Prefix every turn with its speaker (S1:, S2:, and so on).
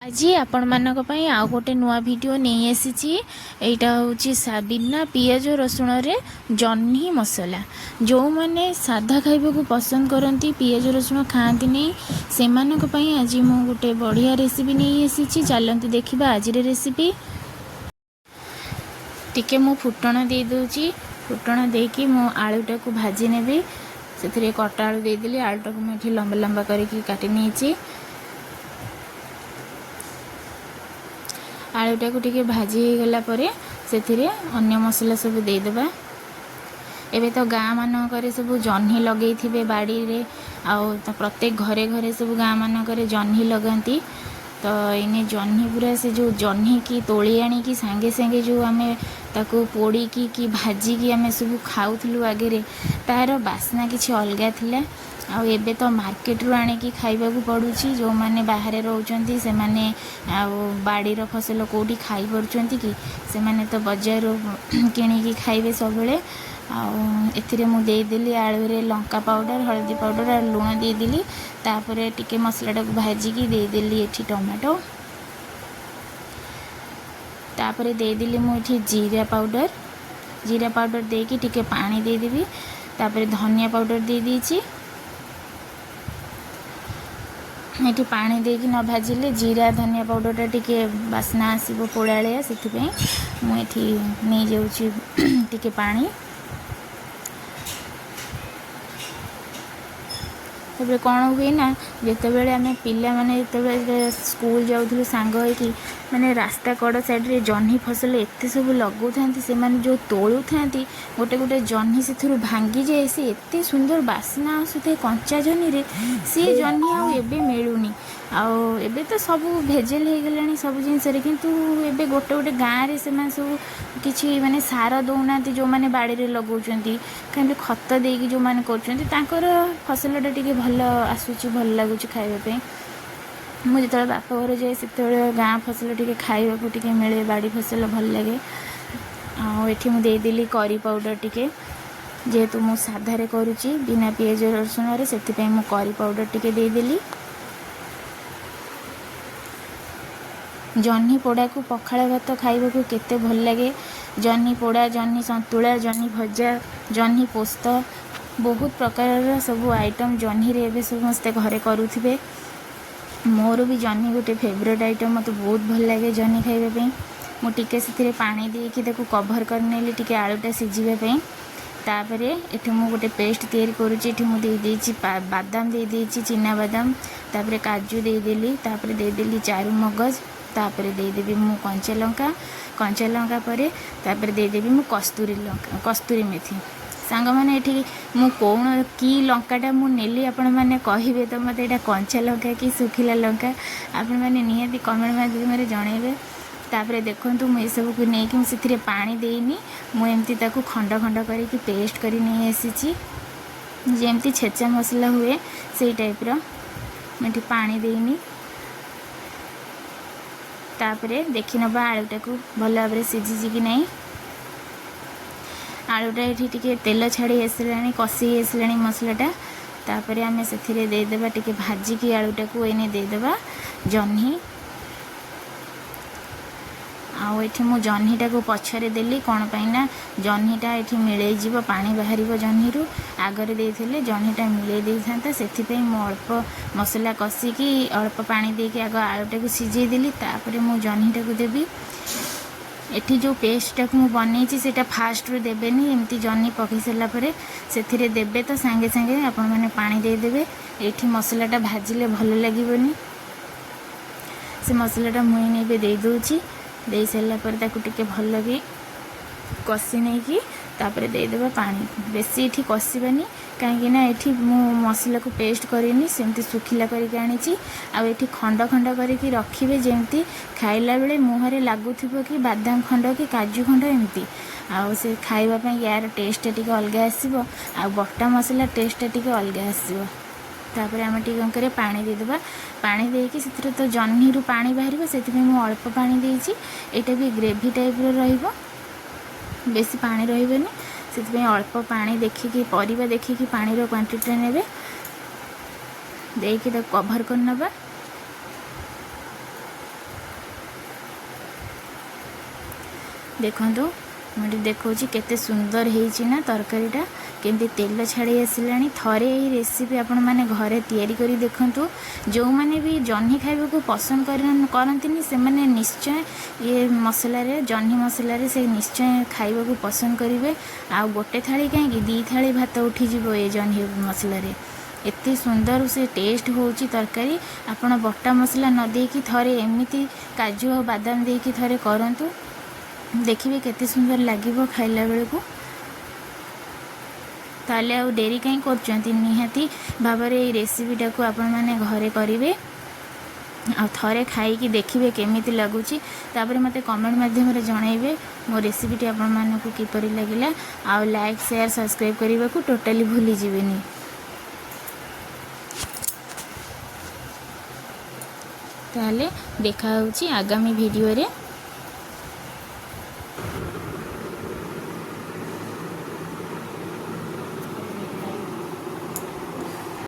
S1: आज आपण मानक पई आउ गोटे नुआ वीडियो नहीं आसी। एटा हूँ बिना पियाज रसुण रे जह्नी मसला। जो मैंने साधा खाइबा को पसंद करती पियाज रसुण खाती नहीं से आज मु गोटे बढ़िया रेसिपी नहीं आसी। चलते देखा आज रेसिपी। टिके मु फुटण दे दूची। फुटण देकी मु आलूटा को भाजी नेबी। से कटा आलू देदेली। आलूटा को मुझे लंबा लंबा करके काटी नहीं। आलूटा को टिके भाजी गला परे से अन्य मसला सब देदेबा। एबे तो गाँ मानक सब जह्नी लगे थे बाड़ी रे आउ तो प्रत्येक घरे घरे सब गाँ मानक जह्नी लगाती। तो इने जह्नी पूरा से जो जह्नी की तोली आनी की सांगे सांगे जो आम ताको पोड़ी की भाजी की आम सब खाऊलु आगे तार बास्ना किसी अलग थिला। आउ एबे तो मार्केट रू आनिकी खाइबा को पड़ुची। जो माने बाहर रोचंती से माने बाड़ीर फसल कोठी खाई पड़ुचंती कि से माने तो बाजार किणिकी खाइबे सबले। एथिरे मु देदेली आलू रे लंका पाउडर हल्दी पाउडर और लुण देदेली। तापरे टिके मसलाटा को भाजिकी देदेली एठी टमाटो। तापरे देदेली मु एठी जीरा पाउडर देकी टिके पानी देदेबी। तापरे धनिया पाउडर दे दीची। ये पानी देकी न भाजिले जीरा धनिया पाउडरटा टिके बास्ना आसब पोड़ालिया से मुझे नहीं जाऊँगी टिके पानी। तबे कौन हुए ना जिते बड़े आम पिला माने जिते स्कूल जाऊँ सांग होगी माने रास्ता कड़ साइड रे जह्नी फसल एत सब लगू था से जो तोलू था गोटे गोटे जह्नी से भांगी जाए सी एत सुंदर बास्ना आसुए कंचा जह्नी रे सी जह्नी आबे मिलूनी। आबे तो सब भेजेल हो गला सब जिनस किंतु एबे गोटे गोटे गाँव में से सब किसी माने सार दौना जो मैंने बाड़ी रे लगाउछंती कहीं खत देकी जो मैंने कर फसलटा टिके भल आसूची भल लगुच खाइबा। मुझे जो बाप घर जाए से गाँ फसल टी खाइबा टी मिले बाड़ी फसल भल लगे। आठी मुझे देदेली करी पाउडर टिके जेहेतु मु साधारे करुच्ची बिना पियाज रसुण से करी पाउडर टिके देदेली। जह्नी पोड़ा को पखाड़ भात खाइबा को केते भल लगे। जह्नी पोड़ा जह्नी संतुला जह्नी भजा जह्नी पोस्त बहुत प्रकार सब आइटम जह्नी रे एबे समस्ते घरे करुथिबे। मोर भी जह्नी गोटे फेवरेट आइटम मत बहुत भल लगे जह्नी खाइबा। मु टिके से पानी देकी ताको कभर करनेली टिके आलूटा सिझिबा। तापरे एठी मु गोटे पेस्ट तैयारी करुच्ची। एठी मु दे देछि बादाम दे देछि चिना बादाम तापरे काजू दे देली तापरे दे देली चारू मगज तापरे दे देबी मु कंचा लंका परे तापरे दे देबी मु कस्तूरी मेथी। सांग मैंने ये मु कौन की लंकाटा मु नेली आपण मैंने कहे तो मत यहाँ कंचा लंका कि सुखिला लंका आपण मैंने निहाती कमेंट माध्यम जनइबे। तापरे देखंतु मु सब को लेकिन से पानी देनी मुझे ताकू खंड खंड करके पेस्ट कर नहीं आसी जमती छेचा मसला हुए से टाइप्र मुझे पानी देनी। तापरे देखी नबा आलूटा को भल भाव सिझी कि नहीं। आलूटा ये टिके तेल छाड़ी आसला कषि आसला मसलाटा। तापरे आमे से देदेबा टिके भाजिकी आलूटा को एने देदेबा जह्नी। आठी मु जह्नीटा को पछरे देली कौन पाइना जह्नीटा ये मिले जीव पानी बाहर जह्नी रू आगरे देते जह्नीटा मिले दे था से मु अल्प मसला कषिकी अल्प पानी देके आग आलूटा को सिझे देली। तापरे मु जह्नीटा को देवी। एठी जो पेस्टा को मु बनईची सेटा फास्ट रू देबेनी एमती जह्नी पकई सारा पर से देबे तो सांगे सांगे आपण मैंने पानी देदेवे। एठी मसलाटा भाजिले भल लगिबनी से मसलाटा मुई नहीं दे दूची दे सारा पर ताकू टिके भल लगे कषि नहीं कि तापरे देदेबा पानी बेसी एठी कषिबानी कहीं एठी मु मसला को पेस्ट करनी सेमती सुखिला करके आनी आठी खंड खंड करके रखिए जमती खाइला बेले मुहरे लगुथिबो कि बादाम खंड कि काजू खंड एमती आउ से खाइबा यार टेस्ट टिके अलग आसीबो आ बटा मसला टेस्ट टिके अलग आसीबो। तापर आम टी कौन कर पानी देदेबा पानी देकी से तो जह्नी रू पानी बाहर से अल्प पानी देची। एटा भी ग्रेवी टाइप रो बेसी पानी रही से अल्प पानी देखिकी परिबा देखिकी पानी रो क्वांटिटी नेबे देकी कभर कर नबा। देखंतु मुझे देखो केते सुंदर होईची ना तरकारीटा केमती तेल छाड़ी आसलानी। थरे यही रेसिपी आपण मैंने घरे तैयारी करी देखंतु। जो मैंने भी जह्नी खाइबा को पसंद करंतिनी से मैंने निश्चय ये मसला रे जह्नी मसला रे से निश्चय खाइबा को पसंद करेंगे। आ गोटे थाली कहीं दी थाली भात उठी जीवो ये जह्नी मसला रे। एते सुंदर से टेस्ट होची तरकारी। आपण बटा मसला न देकी थरे एमिति काजू और बादाम देकी थरे करंतु देखिए केते सुंदर लगे खाइला बेलू। ताले आ डेरी कहीं कर निहाती भाव ये रेसिपीटा को आपण मैंने घरे करेंगे। आ थरे खाई देखिए केमिति लगुच तापर मते कमेंट माध्यम जनइबे मो रेसिपीटी आपण मानकु किपरि लागिला। आ लाइक शेयर सब्सक्राइब करने को टोटाली भूली जीवेनी। ताले देखा होची आगामी वीडियो रे।